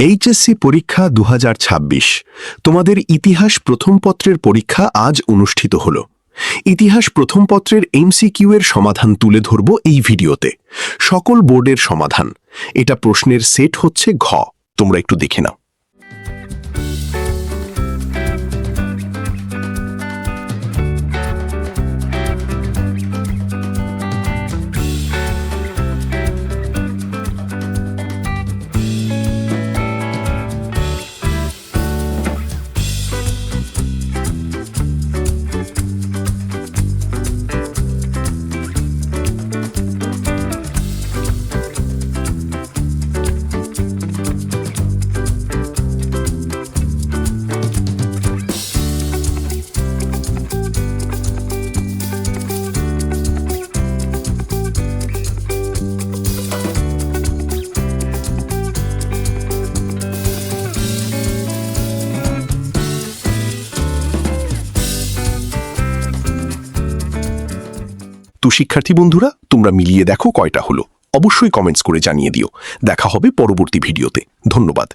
HSC পরীক্ষা 2026 তোমাদের ইতিহাস প্রথম পত্রের পরীক্ষা আজ অনুষ্ঠিত হল। ইতিহাস প্রথম পত্রের এমসিকিউ এর সমাধান তুলে ধরব এই ভিডিওতে। সকল বোর্ডের সমাধান। এটা প্রশ্নের সেট হচ্ছে ঘ। তোমরা একটু দেখে নাও। তো শিক্ষার্থী বন্ধুরা, তোমরা মিলিয়ে দেখো কয়টা হলো। অবশ্যই কমেন্টস করে জানিয়ে দিও। দেখা হবে পরবর্তী ভিডিওতে। ধন্যবাদ।